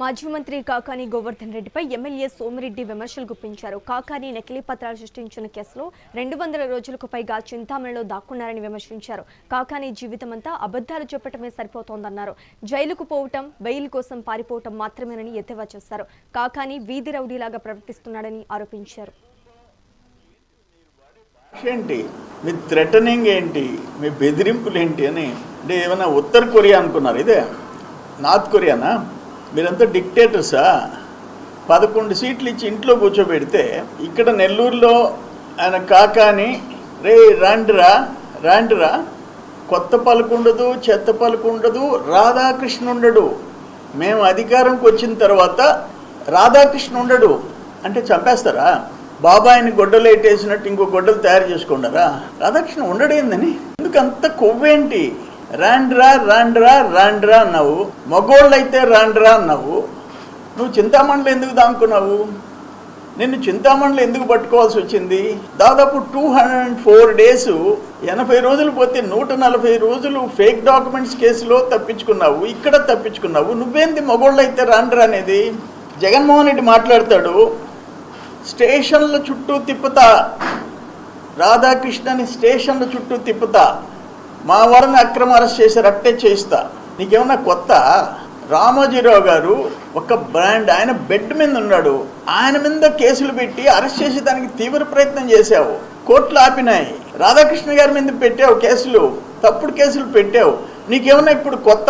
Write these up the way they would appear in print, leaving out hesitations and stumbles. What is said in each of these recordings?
మాజీ మంత్రి కాకాని గోవర్ధన్ రెడ్డిపై ఎమ్మెల్యే సోమిరెడ్డి విమర్శలు గుప్పించారు. కాకాని నకిలీ పత్రాలు సృష్టించిన కేసులో 200 రోజులకు పైగా చింతామణిలో దాక్కున్నారని విమర్శించారు. కాకాని జీవితమంతా అబద్ధాలు చెప్పటమే సరిపోతోందన్నారు. జైలుకు పోవటం, బెయిల్ కోసం పారిపోవటం మాత్రమేనని ఎద్దేవా చేశారు. కాకాని వీధి రౌడీలాగా ప్రవర్తిస్తున్నాడని ఆరోపించారు. ఏంటి మీ థ్రెటనింగ్ ఏంటి, మీ బెదిరింపులు ఏంటి అని అంటే ఏమైనా ఉత్తర కొరియా అనుకున్నారు? ఇదే నార్త్ కొరియానా? మీరంతా డిక్టేటర్సా? 11 సీట్లు ఇచ్చి ఇంట్లో కూర్చోబెడితే ఇక్కడ నెల్లూరులో ఆయన కాకాని రే రాండ్రా రాండ్రా, కొత్త పలుకుండదు, చెత్త పలుకుండదు, రాధాకృష్ణ ఉండడు. మేము అధికారంకి వచ్చిన తర్వాత రాధాకృష్ణ ఉండడు అంటే చంపేస్తారా? బాబాయిని గొడ్డలు ఎట్టేసినట్టు ఇంకో గొడ్డలు తయారు చేసుకున్నారా? రాధాకృష్ణ ఉండడేందని ఎందుకు అంత కొవ్వేంటి? రాండ్రా రాండ్రా రాండ్రా అన్నావు, మగోళ్ళు అయితే రాండ్రా అన్నావు. నువ్వు చింతామణిలో ఎందుకు దాముకున్నావు? నిన్ను చింతామణిలో ఎందుకు పట్టుకోవాల్సి వచ్చింది? దాదాపు 204 డేస్, 80 రోజులు పోతే 140 రోజులు ఫేక్ డాక్యుమెంట్స్ కేసులో తప్పించుకున్నావు, ఇక్కడ తప్పించుకున్నావు. నువ్వేంది మగోళ్ళు అయితే రాండ్రా అనేది? జగన్మోహన్ రెడ్డి మాట్లాడతాడు, స్టేషన్ల చుట్టూ తిప్పుతా, రాధాకృష్ణని స్టేషన్ల చుట్టూ తిప్పుతా, మా వారిని అక్రమ అరెస్ట్ చేశారు, అట్టే చేయిస్తా. నీకేమన్నా కొత్త? రామోజీరావు గారు ఒక బ్రాండ్, ఆయన బెడ్ మీద ఉన్నాడు, ఆయన మీద కేసులు పెట్టి అరెస్ట్ చేసేదానికి తీవ్ర ప్రయత్నం చేశావు, కోర్టులు ఆపినాయి. రాధాకృష్ణ గారి మీద పెట్టావు కేసులు, తప్పుడు కేసులు పెట్టావు. నీకేమన్నా ఇప్పుడు కొత్త?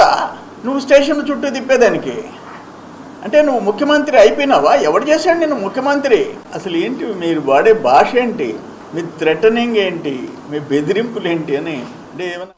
నువ్వు స్టేషన్ల చుట్టూ తిప్పేదానికి అంటే నువ్వు ముఖ్యమంత్రి అయిపోయినావా? ఎవడు చేశాడు నేను ముఖ్యమంత్రి? అసలు ఏంటి మీరు వాడే భాష ఏంటి, మీ థ్రెటనింగ్ ఏంటి, మీ బెదిరింపులు ఏంటి అని అంటే ఏమన్నా